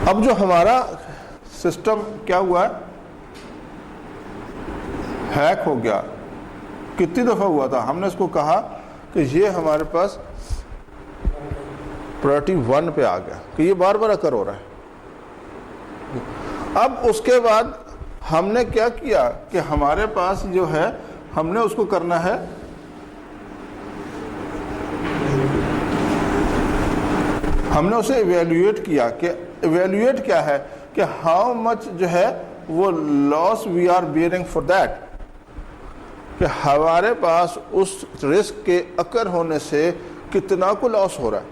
اب جو ہمارا سسٹم کیا ہوا ہے، ہیک ہو گیا، کتنی دفعہ ہوا تھا؟ ہم نے اس کو کہا کہ یہ ہمارے پاس پرائرٹی 1 پہ آ گیا، کہ یہ بار بار اکر ہو رہا ہے۔ اب اس کے بعد ہم نے کیا کیا کہ ہمارے پاس جو ہے ہم نے اس کو کرنا ہے ہم نے اسے ایویلویٹ کیا، کہ ایویلویٹ کیا ہے کہ ہاؤ مچ جو ہے وہ loss we are bearing for that, کہ ہمارے پاس اس رسک کے اکر ہونے سے کتنا کو لاس ہو رہا ہے۔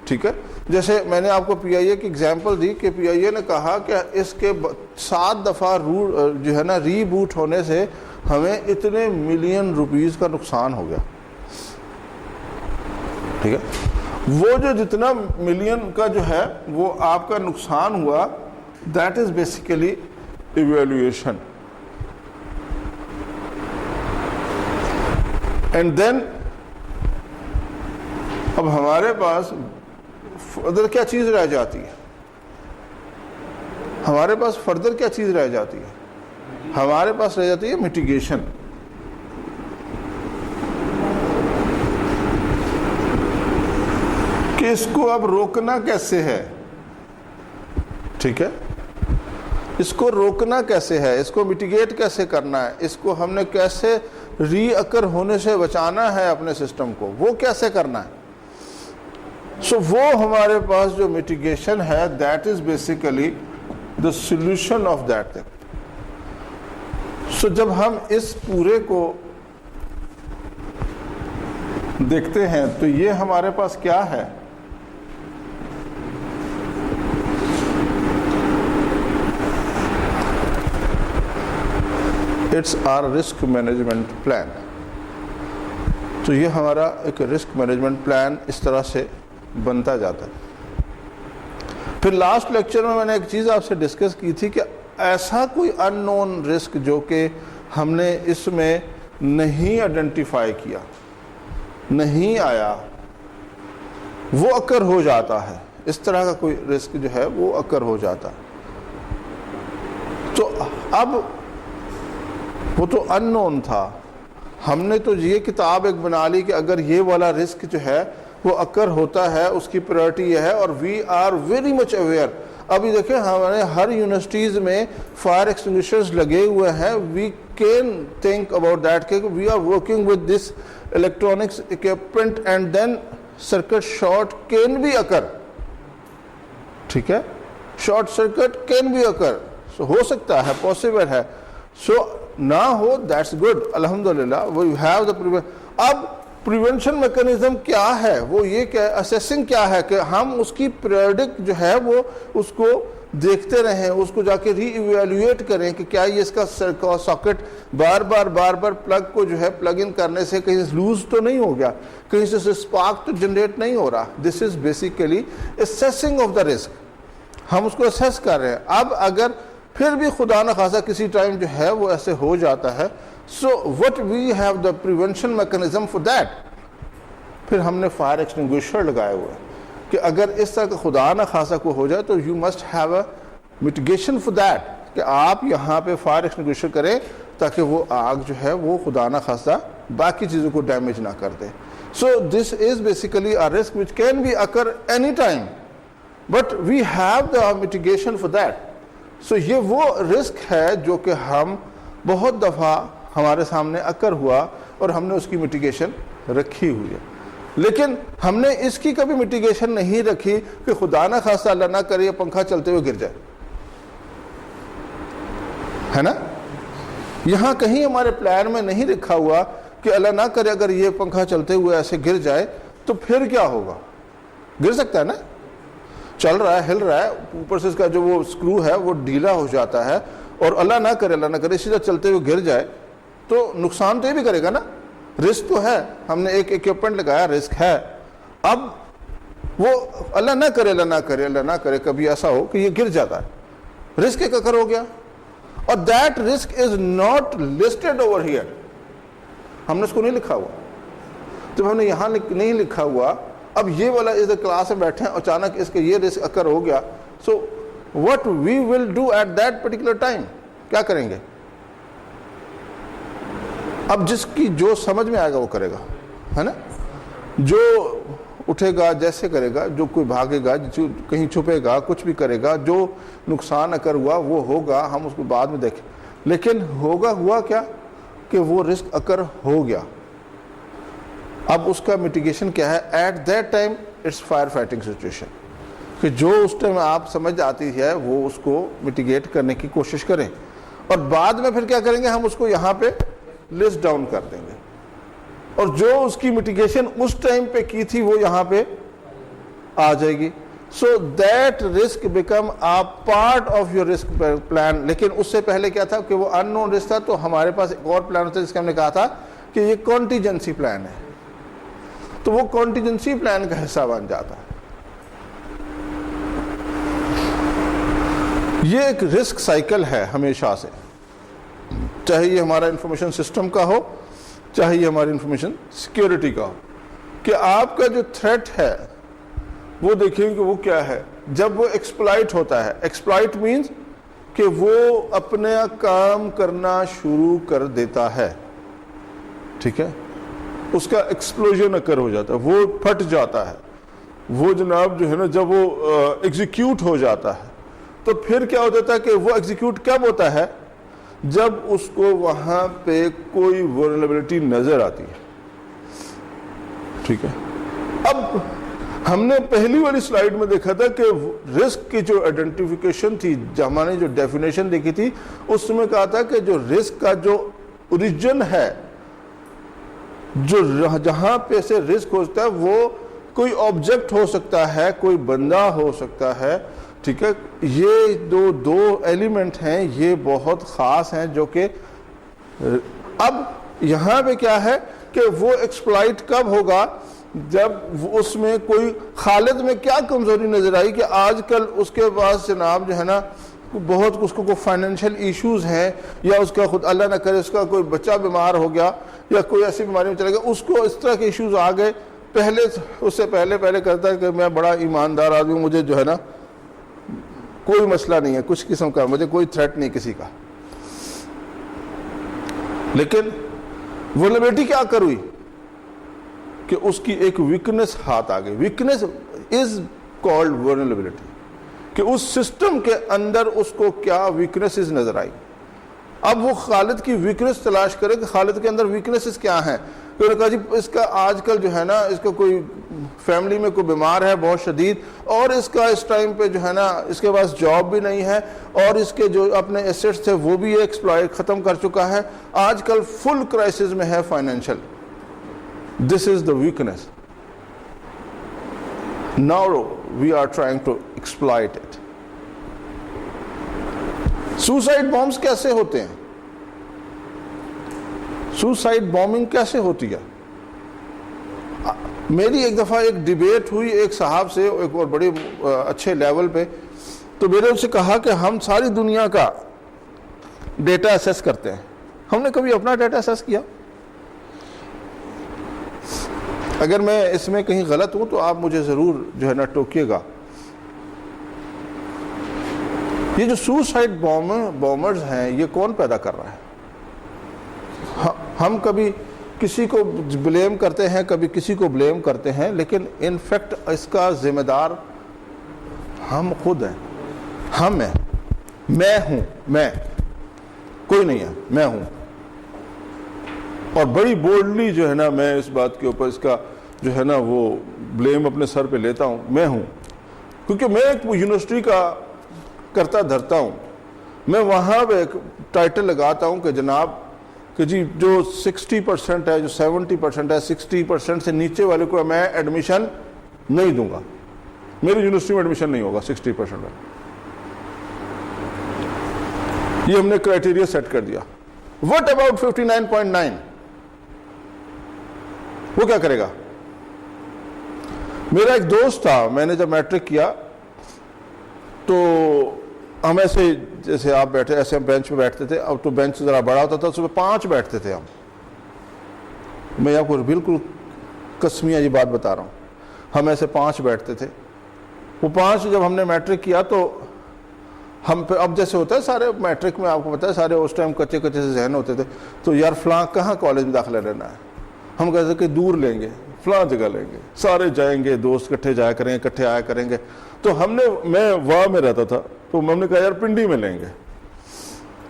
ٹھیک ہے، جیسے میں نے آپ کو پی آئی اے کی اگزامپل دی کہ پی آئی اے نے کہا کہ اس کے 7 دفعہ جو ہے نا ری بوٹ ہونے سے ہمیں اتنے ملین روپیز کا نقصان ہو گیا۔ ٹھیک ہے، وہ جو جتنا ملین کا جو ہے وہ آپ کا نقصان ہوا، that is basically evaluation. And then اب ہمارے پاس فردر کیا چیز رہ جاتی ہے؟ ہمارے پاس فردر کیا چیز رہ جاتی ہے؟ ہمارے پاس رہ جاتی ہے میٹیگیشن۔ کہ اس کو اب روکنا کیسے ہے؟ ٹھیک ہے، اس کو روکنا کیسے ہے، اس کو میٹیگیٹ کیسے کرنا ہے، اس کو ہم نے کیسے ری اکر ہونے سے بچانا ہے اپنے سسٹم کو، وہ کیسے کرنا ہے؟ سو وہ ہمارے پاس جو میٹیگیشن ہے that is basically the solution of that thing. So جب ہم اس پورے کو دیکھتے ہیں تو یہ ہمارے پاس کیا ہے؟ It's our risk management plan. تو یہ ہمارا ایک رسک مینجمنٹ پلان اس طرح سے بنتا جاتا ہے۔ پھر لاسٹ لیکچر میں نے ایک چیز آپ سے ڈسکس کی تھی کہ ایسا کوئی ان نون رسک جو کہ ہم نے اس میں نہیں آئیڈینٹیفائی کیا، نہیں آیا، وہ اکر ہو جاتا ہے، اس طرح کا کوئی رسک جو ہے وہ اکر ہو جاتا ہے۔ تو اب وہ تو ان نون تھا، ہم نے تو یہ کتاب ایک بنا لی کہ اگر یہ والا رسک جو ہے وہ اکر ہوتا ہے، اس کی پرائرٹی یہ ہے، اور we are very much aware. ابھی دیکھیں ہمارے ہر یونیورسٹیز میں فائر ایکسٹنگوشرز لگے ہوئے ہیں، we can think about that کہ we are working with this electronics equipment and then circuit short can be occur. ٹھیک ہے، short circuit can be occur, so ہو سکتا ہے، پاسبل ہے، سو نہ ہو دیٹس گڈ، الحمدللہ وی ہیو دا۔ اب پریونشن میکانزم کیا ہے؟ وہ یہ کہ اسیسنگ کیا ہے کہ ہم اس کی پیریڈک جو ہے وہ اس کو دیکھتے رہیں، اس کو جا کے ری ایویلویٹ کریں کہ کیا یہ اس کا ساکٹ بار بار پلگ کو جو ہے پلگ ان کرنے سے کہیں لوز تو نہیں ہو گیا، کہیں سے اسپارک تو جنریٹ نہیں ہو رہا۔ This is basically assessing of the risk, ہم اس کو اسیس کر رہے ہیں۔ اب اگر پھر بھی خدا نخواستہ کسی ٹائم جو ہے وہ ایسے ہو جاتا ہے، so what we have the prevention mechanism for that. پھر ہم نے فائر ایکسٹنگوشر لگائے ہوئے کہ اگر اس طرح کا خدا نخواستہ کو ہو جائے تو you must have a mitigation for that, کہ آپ یہاں پہ فائر ایکسٹنگوشر کریں تاکہ وہ آگ جو ہے وہ خدا نخواستہ باقی چیزوں کو ڈیمیج نہ کر دے۔ So this is basically a risk which can be occur any time but we have the mitigation for that۔ سو یہ وہ رسک ہے جو کہ ہم بہت دفعہ ہمارے سامنے اکر ہوا اور ہم نے اس کی میٹیگیشن رکھی ہوئی ہے، لیکن ہم نے اس کی کبھی میٹیگیشن نہیں رکھی کہ خدا نہ خواستہ اللہ نہ کرے پنکھا چلتے ہوئے گر جائے، ہے نا؟ یہاں کہیں ہمارے پلان میں نہیں لکھا ہوا کہ اللہ نہ کرے اگر یہ پنکھا چلتے ہوئے ایسے گر جائے تو پھر کیا ہوگا۔ گر سکتا ہے نا، چل رہا ہے، ہل رہا ہے، اوپر سے اس کا جو وہ سکرو ہے وہ ڈھیلا ہو جاتا ہے، اور اللہ نہ کرے سیدھا چلتے ہوئے گر جائے تو نقصان تو یہ بھی کرے گا نا، رسک تو ہے، ہم نے ایک اکوپمنٹ لگایا، رسک ہے۔ اب وہ اللہ نہ کرے کبھی ایسا ہو کہ یہ گر جاتا ہے، رسک ایک اکر ہو گیا، اور that risk is not listed over here, ہم نے اس کو نہیں لکھا ہوا۔ جب ہم نے یہاں نہیں لکھا ہوا، اب یہ والا اس کلاس میں بیٹھے ہیں، اچانک اس کے یہ رسک اکر ہو گیا، سو what we will do at that particular time. کیا کریں گے؟ اب جس کی جو سمجھ میں آئے گا وہ کرے گا، ہے نا؟ جو اٹھے گا جیسے کرے گا، جو کوئی بھاگے گا، جو کہیں چھپے گا، کچھ بھی کرے گا، جو نقصان اگر ہوا وہ ہوگا، ہم اس کو بعد میں دیکھیں. لیکن ہوا کیا کہ وہ رسک اگر ہو گیا، اب اس کا میٹیگیشن کیا ہے؟ At that time it's fire fighting situation, کہ جو اس ٹائم آپ سمجھ آتی ہے وہ اس کو میٹیگیٹ کرنے کی کوشش کریں، اور بعد میں پھر کیا کریں گے؟ ہم اس کو یہاں پہ لسٹ ڈاؤن کر دیں گے، اور جو اس کی میٹیگیشن اس ٹائم پہ کی تھی وہ یہاں پہ آ جائے گی. So that risk become a part of your risk plan. لیکن اس سے پہلے کیا تھا کہ وہ ان نون رسک تھا، تو ہمارے پاس ایک اور پلان ہوتا ہے جس کا ہم نے کہا تھا کہ یہ کانٹیجنسی پلان ہے، تو وہ کانٹیجنسی پلان کا حصہ بن جاتا ہے. یہ ایک رسک سائیکل ہے ہمیشہ سے، چاہے یہ ہمارا انفارمیشن سسٹم کا ہو، چاہے یہ ہماری انفارمیشن سیکیورٹی کا ہو، کہ آپ کا جو تھریٹ ہے وہ دیکھیں کہ وہ کیا ہے. جب وہ ایکسپلائٹ ہوتا ہے، ایکسپلائٹ مینز کہ وہ اپنا کام کرنا شروع کر دیتا ہے، ٹھیک ہے، اس کا ایکسپلوژن اکر ہو جاتا ہے، وہ پھٹ جاتا ہے، وہ جناب جو ہے نا جب وہ ایگزیکیوٹ ہو جاتا ہے، تو پھر کیا ہو جاتا ہے کہ وہ ایگزیکیوٹ کب ہوتا ہے؟ جب اس کو وہاں پہ کوئی ولنریبلٹی نظر آتی ہے، ٹھیک ہے. اب ہم نے پہلی والی سلائیڈ میں دیکھا تھا کہ رسک کی جو آئیڈینٹیفیکیشن تھی، ہم نے جو ڈیفینیشن دیکھی تھی، اس میں کہا تھا کہ جو رسک کا جو اوریجن ہے، جو جہاں پہ سے رسک ہو سکتا ہے، وہ کوئی آبجیکٹ ہو سکتا ہے، کوئی بندہ ہو سکتا ہے، ٹھیک ہے. یہ دو ایلیمنٹ ہیں، یہ بہت خاص ہیں، جو کہ اب یہاں پہ کیا ہے کہ وہ ایکسپلائٹ کب ہوگا؟ جب اس میں کوئی خالد میں کیا کمزوری نظر آئی کہ آج کل اس کے پاس جناب جو ہے نا بہت اس کو کوئی فائنینشیل ایشوز ہیں، یا اس کا خود اللہ نہ کرے اس کا کوئی بچہ بیمار ہو گیا، یا کوئی ایسی بیماری میں چلا گیا، اس کو اس طرح کے ایشوز آ گئے. اس سے پہلے کرتا ہے کہ میں بڑا ایماندار آدمی ہوں، مجھے جو ہے نا کوئی مسئلہ نہیں ہے کچھ قسم کا، مجھے کوئی تھریٹ نہیں کسی کا. لیکن ولنریبلٹی کیا کر ہوئی کہ اس کی ایک ویکنس ہاتھ آ گئی. ویکنس از کالڈ ولنریبلٹی، کہ اس سسٹم کے اندر اس کو کیا ویکنسز نظر آئی. اب وہ خالد کی ویکنس تلاش کرے کہ خالد کے اندر ویکنسز کیا ہیں. تو انہوں نے کہا جی اس کا آج کل جو ہے نا اس کا کوئی فیملی میں کوئی بیمار ہے بہت شدید، اور اس کا اس ٹائم پہ جو ہے نا اس کے پاس جاب بھی نہیں ہے، اور اس کے جو اپنے ایسیٹس تھے وہ بھی ایکسپلائٹ ختم کر چکا ہے، آج کل فل کرائسس میں ہے financial. This is the weakness. Now we are trying to exploit it. Suicide bombs کیسے ہوتے ہیں؟ سوسائڈ بامبنگ کیسے ہوتی ہے؟ میری ایک دفعہ ایک ڈیبیٹ ہوئی ایک صاحب سے، ایک اور بڑے اچھے لیول پہ، تو میں نے ان سے کہا کہ ہم ساری دنیا کا ڈیٹا ایسیس کرتے ہیں، ہم نے کبھی اپنا ڈیٹا ایسیس کیا؟ اگر میں اس میں کہیں غلط ہوں تو آپ مجھے ضرور جو ہے نا ٹوکیے گا. یہ جو سوسائڈ بامرز ہیں یہ کون پیدا کر رہا ہے؟ ہم کبھی کسی کو بلیم کرتے ہیں، کبھی کسی کو بلیم کرتے ہیں، لیکن ان فیکٹ اس کا ذمہ دار ہم خود ہیں. ہم ہیں، میں ہوں، میں، کوئی نہیں ہے، میں ہوں. اور بڑی بولڈلی جو ہے نا میں اس بات کے اوپر اس کا جو ہے نا وہ بلیم اپنے سر پہ لیتا ہوں. میں ہوں، کیونکہ میں ایک یونیورسٹی کا کرتا دھرتا ہوں. میں وہاں پہ ایک ٹائٹل لگاتا ہوں کہ جناب کہ جی جو 60% ہے، جو 70% ہے، 60% سے نیچے والے کو میں ایڈمیشن نہیں دوں گا، میری یونیورسٹی میں ایڈمیشن نہیں ہوگا 60% میں. یہ ہم نے کرائٹیریا سیٹ کر دیا. What about 59.9؟ وہ کیا کرے گا؟ میرا ایک دوست تھا، میں نے جب میٹرک کیا تو ہم ایسے جیسے آپ بیٹھے ایسے ہم بینچ پہ بیٹھتے تھے. اب تو بینچ ذرا بڑا ہوتا تھا، اس میں 5 بیٹھتے تھے ہم. میں آپ کو بالکل قسمیہ یہ بات بتا رہا ہوں، ہم ایسے 5 بیٹھتے تھے. وہ 5 جب ہم نے میٹرک کیا تو ہم پہ اب جیسے ہوتا ہے سارے میٹرک میں آپ کو پتا ہے سارے اس ٹائم کچے کچے سے ذہن ہوتے تھے, تو یار فلاں کہاں کالج میں داخلہ لینا ہے, ہم کہتے ہیں کہ دور لیں گے, فلاں جگہ لیں گے, سارے جائیں گے, دوست کٹھے جایا کریں گے, کٹھے آیا کریں گے. تو میں واہ میں رہتا تھا, تو ہم نے کہا یار پنڈی میں لیں گے,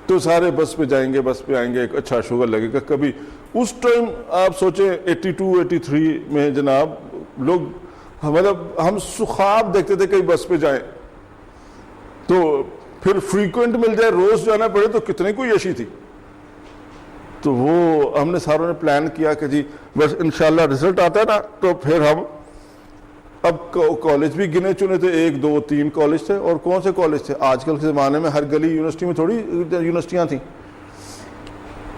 تو سارے بس پہ جائیں گے, بس پہ آئیں گے, ایک اچھا شوگر لگے گا. کبھی اس ٹائم آپ سوچیں 82 83 میں جناب لوگ مطلب ہم خواب دیکھتے تھے کہیں بس پہ جائیں, تو پھر فریکوینٹ مل جائے, روز جانا پڑے, تو کتنے کوئی عشی تھی. تو وہ ہم نے ساروں نے پلان کیا کہ جی بس انشاءاللہ رزلٹ آتا ہے نا, تو پھر ہم اب کالج بھی گنے چنے تھے, 1 2 3 کالج تھے. اور کون سے کالج تھے؟ آج کل کے زمانے میں ہر گلی یونیورسٹی میں تھوڑی یونیورسٹیاں تھیں,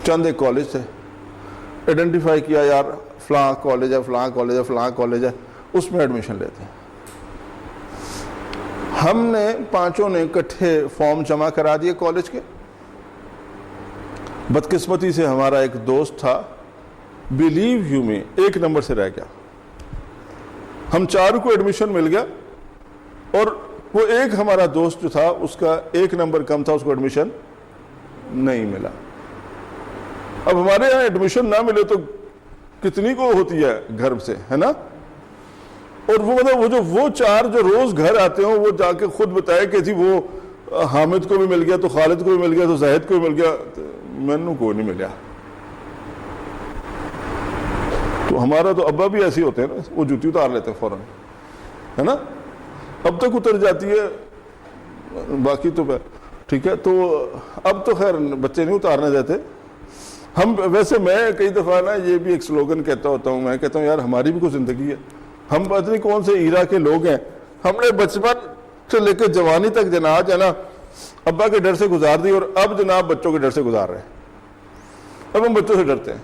چند ایک کالج تھے. آئیڈینٹیفائی کیا یار فلاں کالج ہے, فلاں کالج ہے, فلاں کالج ہے, اس میں ایڈمیشن لیتے ہیں. ہم نے پانچوں نے اکٹھے فارم جمع کرا دیے کالج کے. بدقسمتی سے ہمارا ایک دوست تھا, بلیو یو می 1 نمبر سے رہ گیا. ہم 4 کو ایڈمیشن مل گیا, اور وہ ایک ہمارا دوست جو تھا اس کا 1 نمبر کم تھا, اس کو ایڈمیشن نہیں ملا. اب ہمارے یہاں ایڈمیشن نہ ملے تو کتنی کو ہوتی ہے گھر سے, ہے نا. اور وہ مطلب وہ 4 جو روز گھر آتے ہوں, وہ جا کے خود بتائے کہ جی وہ حامد کو بھی مل گیا, تو خالد کو بھی مل گیا, تو زاہد کو بھی مل گیا, مینوں کو نہیں ملیا. تو ہمارا تو ابا بھی ایسے ہوتے ہیں نا, وہ جوتی اتار لیتے ہیں فوراً, ہے نا, اب تک اتر جاتی ہے, باقی تو ٹھیک ہے. تو اب تو خیر بچے نہیں اتارنے دیتے. ہم ویسے میں کئی دفعہ نا یہ بھی ایک سلوگن کہتا ہوتا ہوں, میں کہتا ہوں یار ہماری بھی کوئی زندگی ہے, ہم پتہ نہیں کون سے ایرا کے لوگ ہیں, ہم نے بچپن سے لے کے جوانی تک جناب ہے نا ابا کے ڈر سے گزار دی, اور اب جناب بچوں کے ڈر سے گزار رہے ہیں. اب ہم بچوں سے ڈرتے ہیں,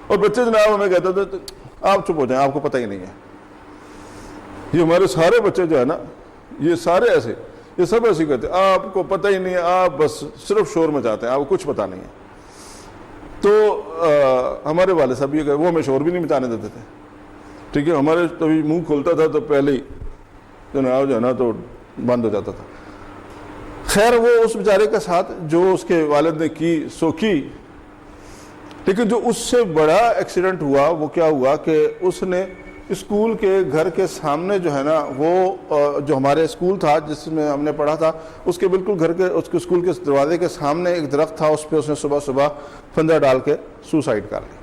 اور بچے جناب ہمیں کہتے تھے آپ چپ ہو جائیں, آپ کو پتہ ہی نہیں ہے. یہ ہمارے سارے بچے جو ہے نا, یہ سارے ایسے, یہ سب ایسے کہتے ہیں آپ کو پتہ ہی نہیں ہے, آپ بس صرف شور مچاتے ہیں, آپ کو کچھ پتہ نہیں ہے. تو ہمارے والد صاحب یہ کہ وہ ہمیں شور بھی نہیں مچانے دیتے تھے, ٹھیک ہے. ہمارے کبھی منہ کھلتا تھا تو پہلے ہی جناب جو ہے نا تو بند ہو جاتا تھا. خیر وہ اس بیچارے کے ساتھ جو اس کے والد نے کی سو کی, لیکن جو اس سے بڑا ایکسیڈنٹ ہوا وہ کیا ہوا کہ اس نے اسکول کے گھر کے سامنے جو ہے نا, وہ جو ہمارے اسکول تھا جس میں ہم نے پڑھا تھا, اس کے بالکل گھر کے اس کے اسکول کے دروازے کے سامنے ایک درخت تھا, اس پہ اس نے صبح صبح پھندا ڈال کے سوسائڈ کر لی.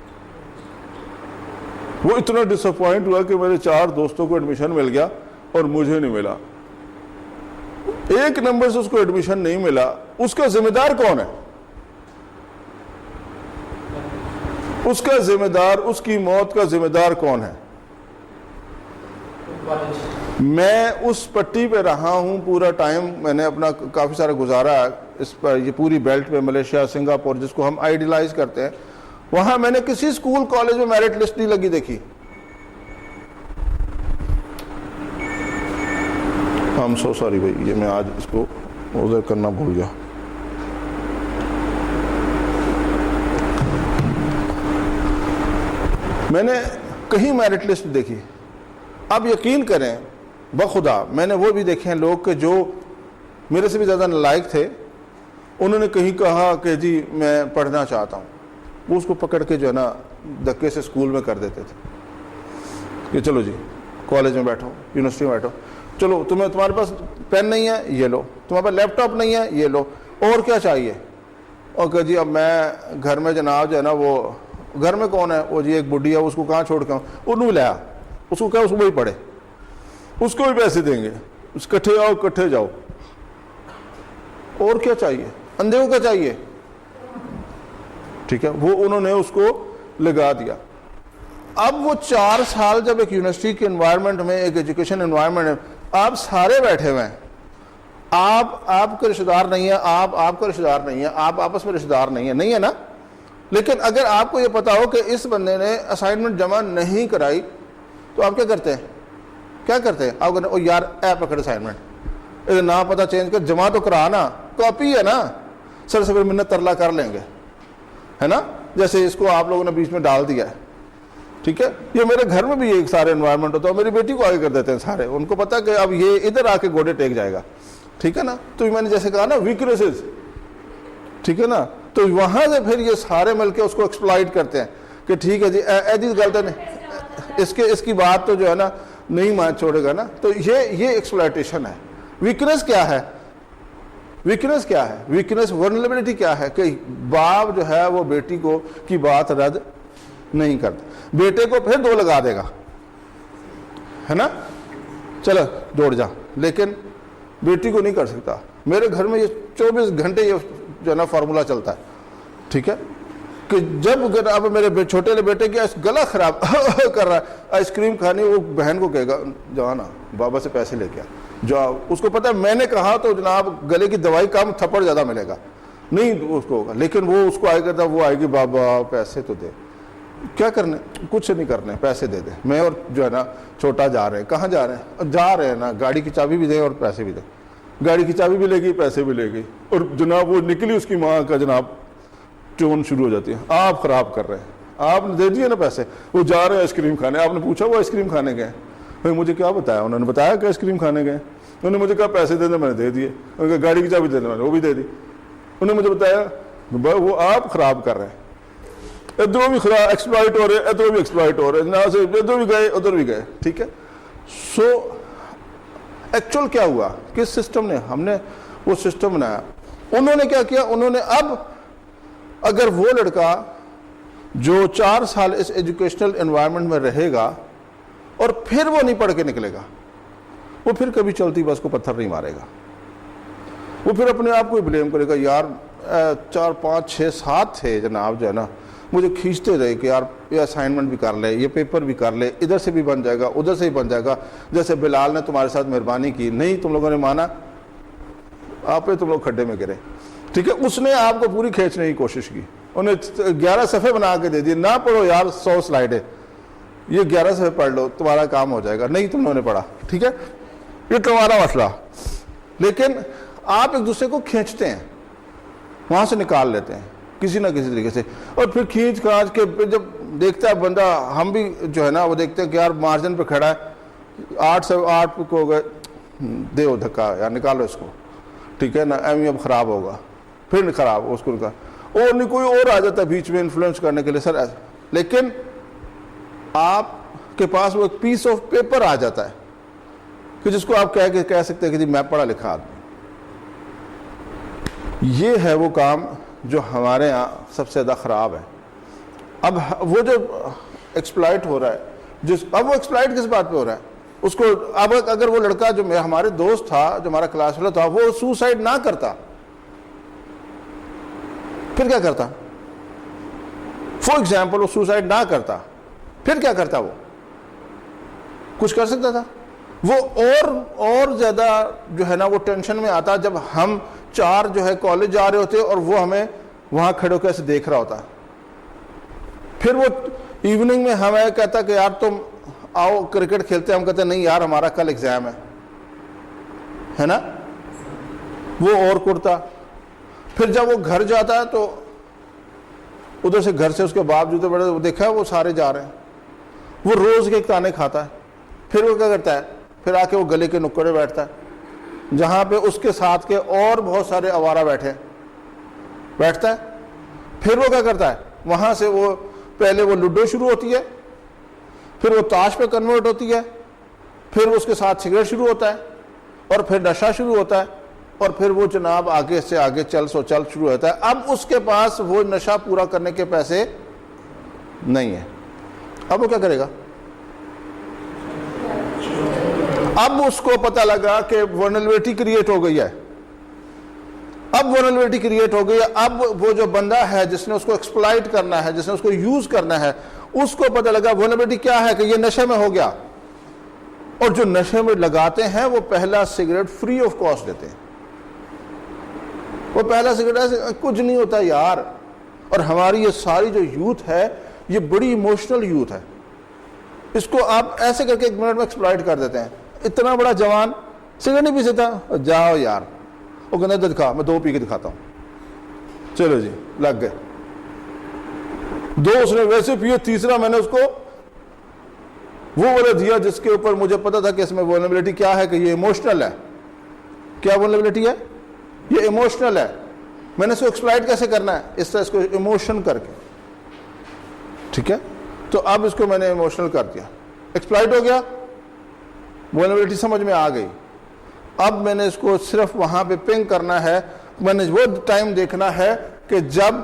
وہ اتنا ڈس اپوائنٹ ہوا کہ میرے 4 دوستوں کو ایڈمیشن مل گیا اور مجھے نہیں ملا. 1 نمبر سے اس کو ایڈمیشن نہیں ملا. اس کا ذمہ دار کون ہے؟ اس کا ذمہ دار, اس کی موت کا ذمہ دار کون ہے؟ میں اس پٹی پہ رہا ہوں پورا ٹائم, میں نے اپنا کافی سارا گزارا اس پر, یہ پوری بیلٹ پہ, ملیشیا, سنگاپور, جس کو ہم آئیڈیلائز کرتے ہیں, وہاں میں نے کسی اسکول کالج میں میرٹ لسٹ نہیں لگی دیکھی. I'm so sorry بھائی, یہ میں آج اس کو عذر کرنا بھول گیا. میں نے کہیں میرٹ لسٹ دیکھی. اب یقین کریں بخدا, میں نے وہ بھی دیکھے ہیں لوگ کہ جو میرے سے بھی زیادہ نالائق تھے, انہوں نے کہیں کہا کہ جی میں پڑھنا چاہتا ہوں, وہ اس کو پکڑ کے جو ہے نا دھکے سے اسکول میں کر دیتے تھے کہ چلو جی کالج میں بیٹھو, یونیورسٹی میں بیٹھو, چلو تمہارے پاس پین نہیں ہے یہ لو, تمہارے پاس لیپ ٹاپ نہیں ہے یہ لو, اور کیا چاہیے. اور کہ جی اب میں گھر میں جناب جو ہے نا, وہ گھر میں کون ہے, وہ جی ایک بڈھی ہے, اس کو کہاں چھوڑ کے انہوں لیا, اس کو کہا اس کو وہی پڑھے, اس کو بھی پیسے دیں گے, اس کٹھے آؤ کٹھے جاؤ, اور کیا چاہیے, اندھے کو کیا چاہیے, ٹھیک ہے. وہ انہوں نے اس کو لگا دیا. اب وہ 4 سال جب ایک یونیورسٹی کے انوائرمنٹ میں, ایک ایجوکیشن انوائرمنٹ میں آپ سارے بیٹھے ہوئے ہیں, آپ کے رشتہ دار نہیں ہے, آپ کا رشتہ دار نہیں ہے, آپ آپس میں رشتہ دار نہیں ہے نا. لیکن اگر آپ کو یہ پتا ہو کہ اس بندے نے اسائنمنٹ جمع نہیں کرائی, تو آپ کیا کرتے ہیں, آپ کہتے ہیں یار اے پکڑ اسائنمنٹ, نہ پتا چینج کر, جمع تو کرا نا, کاپی ہے نا, سر سے پھر منت ترلا کر لیں گے, ہے نا, جیسے اس کو آپ لوگوں نے بیچ میں ڈال دیا ہے, ٹھیک ہے. یہ میرے گھر میں بھی ایک سارے انوائرمنٹ ہوتا ہے, میری بیٹی کو آگے کر دیتے ہیں سارے, ان کو پتا کہ اب یہ ادھر آ کے گوڑے ٹیک جائے گا, ٹھیک ہے نا. تو میں نے جیسے کہا نا ویکنیسز, ٹھیک ہے نا, تو وہاں سے پھر یہ سارے مل کے اس کو ایکسپلائٹ کرتے ہیں کہ ٹھیک ہے جی ایسی غلط نہیں, اس کی بات تو جو ہے نا نہیں مان چھوڑے گا نا. تو یہ ایکسپلائٹیشن ہے. ویکنیس کیا ہے؟ ویکنیس کیا ہے؟ ویکنیس ورنریبلٹی کیا ہے کہ باپ جو ہے وہ بیٹی کو کی بات رد نہیں کرتا, بیٹے کو پھر 2 لگا دے گا, ہے نا, چلو دوڑ جا, لیکن بیٹی کو نہیں کر سکتا. میرے گھر میں یہ 24 گھنٹے یہ جو ہے نا فارمولا چلتا ہے, ٹھیک ہے, کہ جب اب میرے چھوٹے بیٹے کی گلا خراب کر رہا ہے, آئس کریم کھانی, وہ بہن کو کہے گا جانا بابا سے پیسے لے کے آ, جو اس کو پتا ہے میں نے کہا تو جناب گلے کی دوائی کم تھپڑ زیادہ ملے گا, نہیں اس کو ہوگا, لیکن وہ اس کو آئے گا, وہ آئے گی بابا پیسے تو دے. کیا کرنے؟ کچھ نہیں کرنے, پیسے دے دے. میں اور جو ہے نا چھوٹا جا رہے ہیں, کہاں جا رہے ہیں؟ جا رہے ہیں نا, گاڑی کی چابی بھی دے اور پیسے بھی دے. گاڑی کی چابی بھی لے گئی, پیسے بھی لے گئی, اور جناب وہ نکلی اس کی ماں کا جناب ٹون شروع ہو جاتی ہے, آپ خراب کر رہے ہیں, آپ نے دے دیے نا پیسے, وہ جا رہے ہیں آئس کریم کھانے. آپ نے پوچھا وہ آئس کریم کھانے گئے؟ بھائی مجھے کیا بتایا, انہوں نے بتایا کہ آئس کریم کھانے گئے, انہوں نے مجھے کہا پیسے دے دیں, میں نے دے دیے. گاڑی کی چابی دے دیں, میں نے وہ بھی دے دی. انہوں نے مجھے بتایا وہ آپ خراب کر رہے ہیں, ادھر بھی خراب ایکسپلائٹ ہو رہے, ادھر بھی ایکسپلائٹ ہو رہے, یہاں سے ادھر بھی گئے ادھر بھی گئے, ٹھیک ہے. سو ایکچوئل کیا ہوا؟ کس سسٹم نے, ہم نے وہ سسٹم بنایا. انہوں نے کیا کیا, انہوں نے اب اگر وہ لڑکا جو 4 سال اس ایجوکیشنل انوائرمنٹ میں رہے گا اور پھر وہ نہیں پڑھ کے نکلے گا, وہ پھر کبھی چلتی بس کو پتھر نہیں مارے گا, وہ پھر اپنے آپ کو ہی بلیم کرے گا, یار 4 5 6 7 تھے جناب جو ہے نا مجھے کھینچتے رہے کہ یار یہ اسائنمنٹ بھی کر لے, یہ پیپر بھی کر لے, ادھر سے بھی بن جائے گا, ادھر سے ہی بن جائے گا. جیسے بلال نے تمہارے ساتھ مہربانی کی, نہیں تم لوگوں نے مانا, آپ تم لوگ کھڈے میں گرے, ٹھیک ہے. اس نے آپ کو پوری کھینچنے کی کوشش کی, انہیں 11 صفحے بنا کے دے دیے, نہ پڑھو یار 100 سلائڈیں, یہ 11 صفحے پڑھ لو تمہارا کام ہو جائے گا. نہیں تم لوگوں نے پڑھا, ٹھیک ہے, یہ تمہارا مسئلہ. لیکن آپ ایک دوسرے کو کھینچتے ہیں, وہاں سے نکال لیتے ہیں کسی نہ کسی طریقے سے, اور پھر کھینچ کھانچ کے جب دیکھتا ہے بندہ, ہم بھی جو ہے نا وہ دیکھتے ہیں کہ یار مارجن پہ کھڑا ہے, 8 سے 8 کو ہو گئے, دے ہو دھکا یار نکالو اس کو, ٹھیک ہے نا, اب خراب ہوگا, پھر خراب اس کو نکال, اور نہیں کوئی اور آ جاتا ہے بیچ میں انفلوئنس کرنے کے لیے سر. لیکن آپ کے پاس وہ ایک پیس آف پیپر آ جاتا ہے کہ جس کو آپ کہہ سکتے ہیں کہ جی میں پڑھا لکھا آدمی. یہ ہے وہ کام جو ہمارے ہاں سب سے زیادہ خراب ہے. اب وہ جو ایکسپلائٹ ہو رہا ہے, اب وہ ایکسپلائٹ کس بات پہ ہو رہا ہے اس کو, اب اگر وہ لڑکا جو ہمارے دوست تھا, جو ہمارا کلاس فیلو تھا, وہ سوسائڈ نہ کرتا, پھر کیا کرتا؟ فار ایگزامپل وہ سوسائڈ نہ کرتا, پھر کیا کرتا؟ وہ کچھ کر سکتا تھا. وہ اور زیادہ جو ہے نا وہ ٹینشن میں آتا جب ہم 4 جو ہے کالج جا رہے ہوتے اور وہ ہمیں وہاں کھڑے ہو کے ایسے دیکھ رہا ہوتا. پھر وہ ایوننگ میں ہمیں کہتا کہ یار تم آؤ کرکٹ کھیلتے ہیں, ہم کہتے ہیں نہیں یار ہمارا کل ایگزام ہے نا, وہ اور کرتا. پھر جب وہ گھر جاتا ہے تو ادھر سے گھر سے اس کے باپ جوتے بڑے, وہ دیکھا ہے وہ سارے جا رہے ہیں, وہ روز کے تانے کھاتا ہے. پھر وہ کیا کرتا ہے, پھر آ کے وہ گلے کے نکڑے بیٹھتا ہے جہاں پہ اس کے ساتھ کے اور بہت سارے آوارہ بیٹھتا ہے. پھر وہ کیا کرتا ہے, وہاں سے وہ پہلے وہ لوڈو شروع ہوتی ہے, پھر وہ تاش پہ کنورٹ ہوتی ہے, پھر اس کے ساتھ سگریٹ شروع ہوتا ہے, اور پھر نشہ شروع ہوتا ہے, اور پھر وہ جناب آگے سے آگے چل شروع ہوتا ہے. اب اس کے پاس وہ نشہ پورا کرنے کے پیسے نہیں ہیں. اب وہ کیا کرے گا؟ اب اس کو پتہ لگا کہ ورنریبلٹی کریٹ ہو گئی ہے. اب ورنریبلٹی کریٹ ہو گئی ہے. اب وہ جو بندہ ہے جس نے اس کو ایکسپلائٹ کرنا ہے, جس نے اس کو یوز کرنا ہے, اس کو پتہ لگا ورنریبلٹی کیا ہے, کہ یہ نشے میں ہو گیا. اور جو نشے میں لگاتے ہیں وہ پہلا سگریٹ فری آف کاسٹ دیتے ہیں. وہ پہلا سگریٹ ایسے کچھ نہیں ہوتا یار. اور ہماری یہ ساری جو یوتھ ہے یہ بڑی ایموشنل یوتھ ہے, اس کو آپ ایسے کر کے 1 منٹ میں ایکسپلائٹ کر دیتے ہیں. اتنا بڑا جوان سگریٹ نہیں پی سکتا, جاؤ یار, وہ کہتے دکھا, میں 2 پی کے دکھاتا ہوں, چلو جی لگ گئے. 2 اس نے ویسے پیے, تیسرا میں نے اس کو وہ والا دیا جس کے اوپر مجھے پتا تھا کہ اس میں ورنریبلٹی کیا ہے, کہ یہ ایموشنل ہے, کیا ولنریبلٹی ہے؟ یہ ایموشنل ہے. میں نے اس کو ایکسپلائٹ کیسے کرنا ہے؟ اس طرح اس کو ایموشن کر کے. ٹھیک ہے، تو اب اس کو میں نے ایموشنل کر دیا، ایکسپلائٹ ہو گیا، ولنریبلٹی سمجھ میں آ گئی. اب میں نے اس کو صرف وہاں پہ پنگ کرنا ہے. میں نے وہ ٹائم دیکھنا ہے کہ جب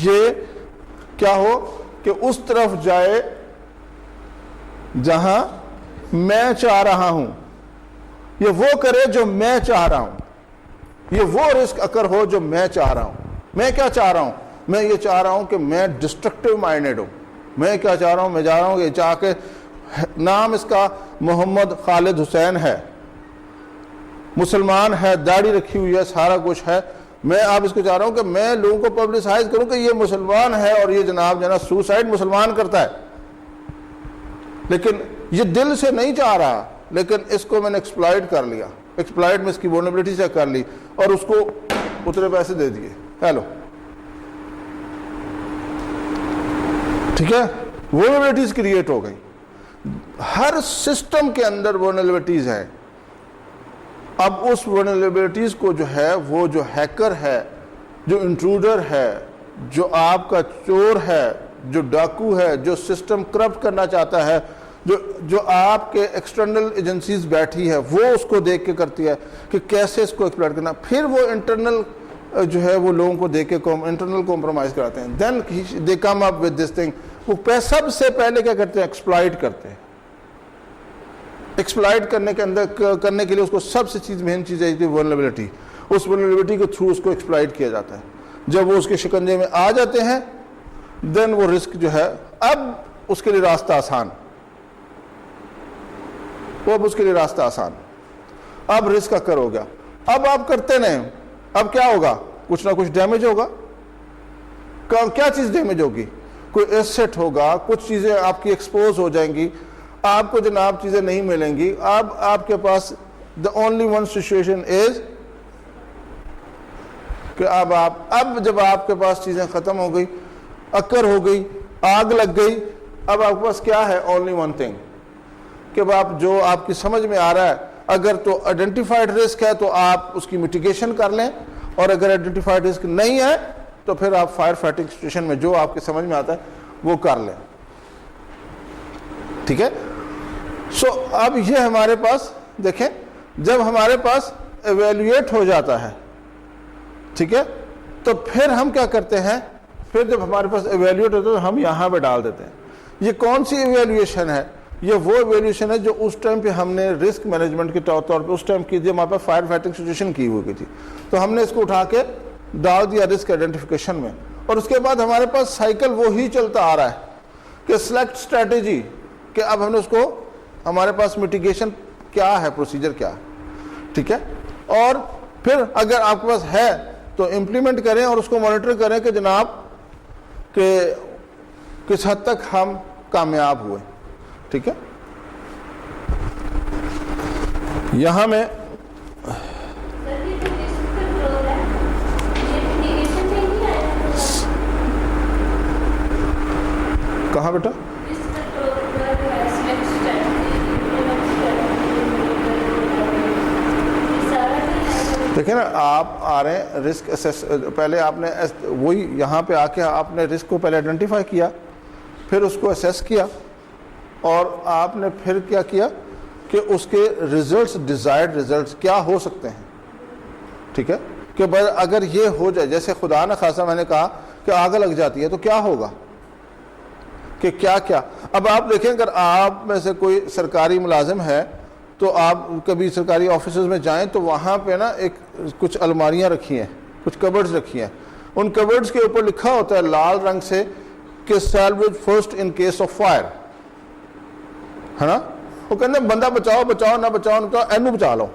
یہ کیا ہو کہ اس طرف جائے جہاں میں چاہ رہا ہوں، یہ وہ کرے جو میں چاہ رہا ہوں، یہ وہ رسک اکر ہو جو میں چاہ رہا ہوں. میں کیا چاہ رہا ہوں؟ میں یہ چاہ رہا ہوں کہ میں ڈسٹرکٹیو مائنڈیڈ ہوں. میں کیا چاہ رہا ہوں؟ میں چاہ رہا ہوں کہ چاہ کے نام اس کا محمد خالد حسین ہے، مسلمان ہے، داڑھی رکھی ہوئی ہے، سارا کچھ ہے. میں آپ اس کو چاہ رہا ہوں کہ میں لوگوں کو پبلسائز کروں کہ یہ مسلمان ہے اور یہ جناب سوسائڈ مسلمان کرتا ہے. لیکن یہ دل سے نہیں چاہ رہا، لیکن اس کو میں نے ایکسپلائٹ کر لیا. ایکسپلائٹ میں اس کی ولنریبلٹی چیک کر لی اور اس کو اتنے پیسے دے دیے. ہیلو، ٹھیک ہے، ولنریبلٹیز کریٹ ہو گئی. ہر سسٹم کے اندر ولنریبلٹیز ہیں. اب اس ولنریبلٹیز کو جو ہے وہ جو ہیکر ہے، جو انٹروڈر ہے، جو آپ کا چور ہے، جو ڈاکو ہے، جو سسٹم کرپٹ کرنا چاہتا ہے، جو آپ کے ایکسٹرنل ایجنسیز بیٹھی ہے، وہ اس کو دیکھ کے کرتی ہے کہ کیسے اس کو ایکسپلائٹ کرنا. پھر وہ انٹرنل جو ہے وہ لوگوں کو دیکھ کے انٹرنل کمپرومائز کراتے ہیں. دین دے کم اپ ود دس تھنگ. وہ سب سے پہلے کیا کرتے ہیں؟ ایکسپلائٹ کرتے ہیں. ایکسپلائٹ کرنے کے لیے اس کو سب سے مین چیز ہے ولنریبلٹی. اس ولنریبلٹی کے تھرو اس کو ایکسپلائٹ کیا جاتا ہے. جب وہ اس کے شکنجے میں آ جاتے ہیں دین وہ رسک جو ہے اب اس کے لیے راستہ آسان. اب اس کے لیے راستہ آسان. اب رسک اکر ہو گیا. اب آپ کرتے نہیں. اب کیا ہوگا؟ کچھ نہ کچھ ڈیمیج ہوگا. کیا چیز ڈیمیج ہوگی؟ کوئی ایسٹ ہوگا، کچھ چیزیں آپ کی ایکسپوز ہو جائیں گی، آپ کو جناب چیزیں نہیں ملیں گی. اب آپ کے پاس the only one situation is کہ اب جب آپ کے پاس چیزیں ختم ہو گئی، اکر ہو گئی، آگ لگ گئی، اب آپ کے پاس کیا ہے؟ only one thing کہ آپ جو آپ کی سمجھ میں آ رہا ہے. اگر تو آئیڈینٹیفائڈ رسک ہے تو آپ اس کی میٹیگیشن کر لیں، اور اگر آئیڈینٹیفائڈ رسک نہیں ہے تو پھر آپ فائر فائٹنگ سچویشن میں جو آپ کی سمجھ میں آتا ہے وہ کر لیں. ٹھیک ہے. سو اب یہ ہمارے پاس دیکھیں، جب ہمارے پاس ایویلویٹ ہو جاتا ہے، ٹھیک ہے، تو پھر ہم کیا کرتے ہیں؟ پھر جب ہمارے پاس ایویلویٹ ہوتا ہے تو ہم یہاں پہ ڈال دیتے ہیں. یہ کون سی ایویلویشن ہے؟ یہ وہ ایویلویشن ہے جو اس ٹائم پہ ہم نے رسک مینجمنٹ کے طور پہ اس ٹائم کی جب ہمارے پاس فائر فائٹنگ سچویشن کی ہوئی تھی، تو ہم نے اس کو اٹھا کے ڈال دیا رسک آئیڈینٹیفیکیشن میں. اور اس کے بعد ہمارے پاس سائیکل وہی چلتا آ رہا ہے کہ سلیکٹ اسٹریٹجی، کہ اب ہم نے اس کو ہمارے پاس میٹیگیشن کیا ہے، پروسیجر کیا ہے. ٹھیک ہے. اور پھر اگر آپ کے پاس ہے تو امپلیمنٹ کریں اور اس کو مانیٹر کریں کہ جناب کہ کس حد تک ہم کامیاب ہوئے. ٹھیک ہے. یہاں میں کہاں بیٹا؟ دیکھیں نا، آپ آ رہے ہیں رسک اسیس، پہلے آپ نے وہی یہاں پہ آ کے آپ نے رسک کو پہلے آئیڈینٹیفائی کیا، پھر اس کو اسیس کیا، اور آپ نے پھر کیا کیا کہ اس کے ریزلٹس، ڈیزائرڈ ریزلٹس کیا ہو سکتے ہیں. ٹھیک ہے. کہ اگر یہ ہو جائے، جیسے خدا نہ خاصا میں نے کہا کہ آگ لگ جاتی ہے تو کیا ہوگا، کہ کیا کیا. اب آپ دیکھیں اگر آپ میں سے کوئی سرکاری ملازم ہے تو آپ کبھی سرکاری آفیسز میں جائیں تو وہاں پہ نا ایک کچھ الماریاں رکھی ہیں، کچھ کبرڈز رکھی ہیں. ان کبرڈز کے اوپر لکھا ہوتا ہے لال رنگ سے کہ salvage first in case of fire, ہے نا. وہ کہتے ہیں بندہ بچاؤ بچاؤ نہ بچاؤ، نہ اینو بچا لو،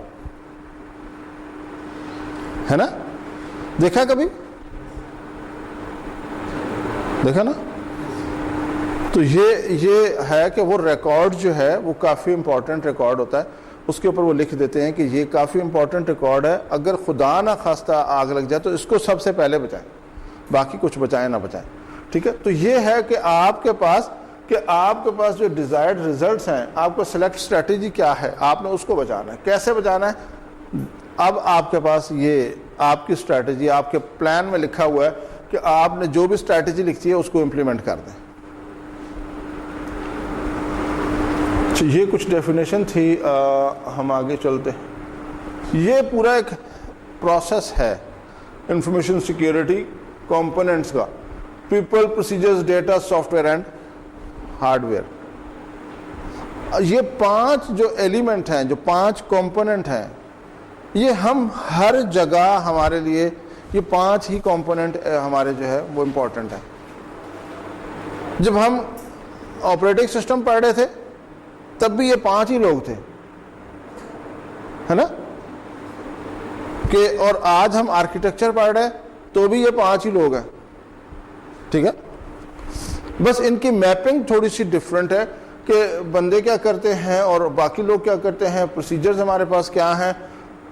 ہے نا. دیکھا کبھی؟ دیکھا نا. تو یہ ہے کہ وہ ریکارڈ جو ہے وہ کافی امپورٹنٹ ریکارڈ ہوتا ہے. اس کے اوپر وہ لکھ دیتے ہیں کہ یہ کافی امپورٹنٹ ریکارڈ ہے، اگر خدا نہ خواستہ آگ لگ جائے تو اس کو سب سے پہلے بچائیں، باقی کچھ بچائیں نہ بچائیں. ٹھیک ہے. تو یہ ہے کہ آپ کے پاس جو ڈیزائرڈ ریزلٹس ہیں، آپ کو سلیکٹ اسٹریٹجی کیا ہے، آپ نے اس کو بچانا ہے. کیسے بچانا ہے؟ اب آپ کے پاس یہ آپ کی اسٹریٹجی آپ کے پلان میں لکھا ہوا ہے کہ آپ نے جو بھی اسٹریٹجی لکھی ہے اس کو امپلیمنٹ کر دیں. یہ کچھ ڈیفینیشن تھی. ہم آگے چلتے ہیں. یہ پورا ایک پروسیس ہے انفارمیشن سیکیورٹی کمپوننٹس کا. People, procedures, data, soft where and hard where. یہ 5 جو ایلیمنٹ ہیں، جو 5 کمپوننٹ ہیں، یہ ہم ہر جگہ ہمارے لیے یہ 5 ہی کمپوننٹ ہمارے جو ہے وہ امپورٹنٹ ہے. جب ہم آپریٹنگ سسٹم پڑھ رہے تھے تب بھی یہ 5 ہی لوگ تھے، ہے نا کہ، اور آج ہم آرکیٹیکچر پڑھ رہے ہیں تو بھی یہ 5 ہی لوگ ہیں. ٹھیک ہے، بس ان کی میپنگ تھوڑی سی ڈفرینٹ ہے کہ بندے کیا کرتے ہیں اور باقی لوگ کیا کرتے ہیں. پروسیجرز ہمارے پاس کیا ہیں،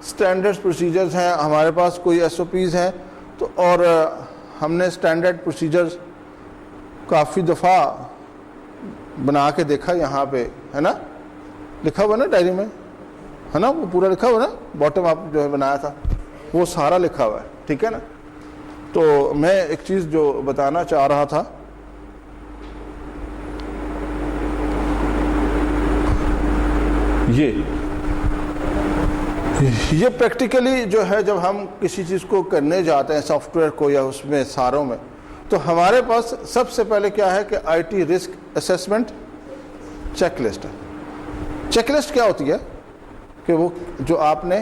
اسٹینڈرڈ پروسیجرز ہیں ہمارے پاس، کوئی ایس او پیز ہیں. تو اور ہم نے اسٹینڈرڈ پروسیجرز کافی دفعہ بنا کے دیکھا. یہاں پہ ہے نا لکھا ہوا نا ڈائری میں، ہے نا وہ پورا لکھا ہوا نا، باٹم اپ جو ہے بنایا تھا وہ سارا لکھا ہوا ہے. ٹھیک ہے نا. تو میں ایک چیز جو بتانا چاہ رہا تھا، یہ پریکٹیکلی جو ہے جب ہم کسی چیز کو کرنے جاتے ہیں سافٹ ویئر کو یا اس میں ساروں میں، تو ہمارے پاس سب سے پہلے کیا ہے کہ I T risk assessment check list ہے. چیک لسٹ کیا ہوتی ہے کہ وہ جو آپ نے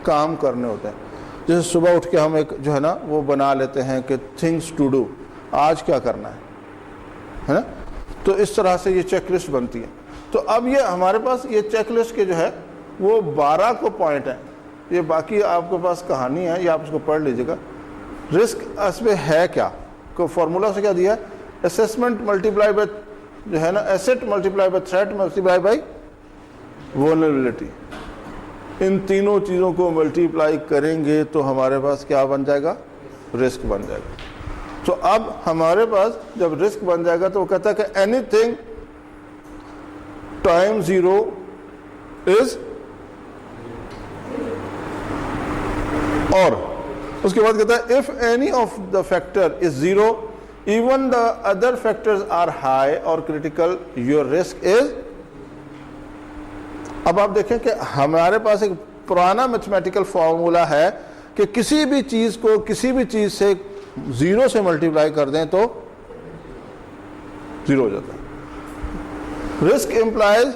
کام کرنے ہوتے ہیں. جیسے صبح اٹھ کے ہم ایک جو ہے نا وہ بنا لیتے ہیں کہ تھنگس ٹو ڈو، آج کیا کرنا ہے نا. تو اس طرح سے یہ چیک لسٹ بنتی ہے. تو اب یہ ہمارے پاس یہ چیک لسٹ کے جو ہے وہ 12 کو پوائنٹ ہیں. یہ باقی آپ کے پاس کہانی ہے، یہ آپ اس کو پڑھ لیجیے گا. رسک اس میں ہے کیا، کو فارمولا سے کیا دیا ہے، اسیسمنٹ ملٹیپلائی بائی جو ہے نا asset multiply by threat multiply by vulnerability. ان تینوں چیزوں کو ملٹیپلائی کریں گے تو ہمارے پاس کیا بن جائے گا، رسک بن جائے گا. تو اب ہمارے پاس جب رسک بن جائے گا تو وہ کہتا ہے کہ اینی تھنگ ٹائم 0 از، اور اس کے بعد کہتا ہے if any of the factor is 0 even the other factors are high or critical your risk is. اب آپ دیکھیں کہ ہمارے پاس ایک پرانا میتھمیٹیکل فارمولا ہے کہ کسی بھی چیز کو کسی بھی چیز سے 0 سے ملٹیپلائی کر دیں تو 0 ہو جاتا ہے. Risk implies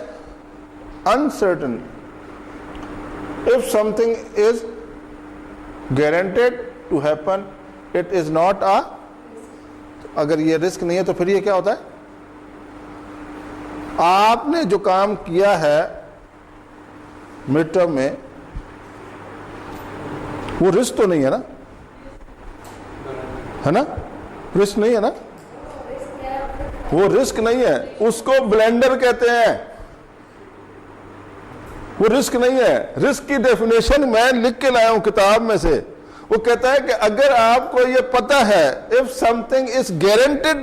uncertain. If something is guaranteed to happen it is not a، اگر یہ رسک نہیں ہے تو پھر یہ کیا ہوتا ہے، آپ نے جو کام کیا ہے مڈ ٹرم میں وہ رسک تو نہیں ہے نا، رسک نہیں ہے نا، وہ رسک نہیں ہے، اس کو بلینڈر کہتے ہیں، وہ رسک نہیں ہے. رسک کی ڈیفینیشن میں لکھ کے لایا ہوں کتاب میں سے. وہ کہتا ہے کہ اگر آپ کو یہ پتا ہے if something is guaranteed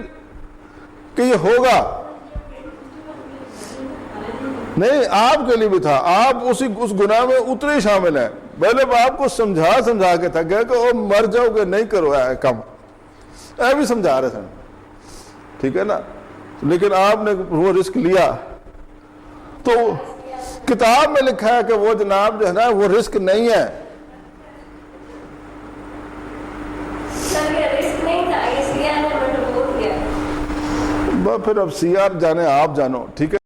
کہ یہ ہوگا، نہیں آپ کے لیے بھی تھا، آپ اس گناہ میں اتنے شامل ہیں. پہلے آپ کو سمجھا کے تھا گیا کہ وہ مر جاؤ گے نہیں کرو کم، اے بھی سمجھا رہے تھے. ٹھیک ہے نا، لیکن آپ نے وہ رسک لیا. تو کتاب میں لکھا ہے کہ وہ جناب جو ہے نا وہ رسک نہیں ہے. پھر اب سی آر جانے آپ جانو. ٹھیک ہے.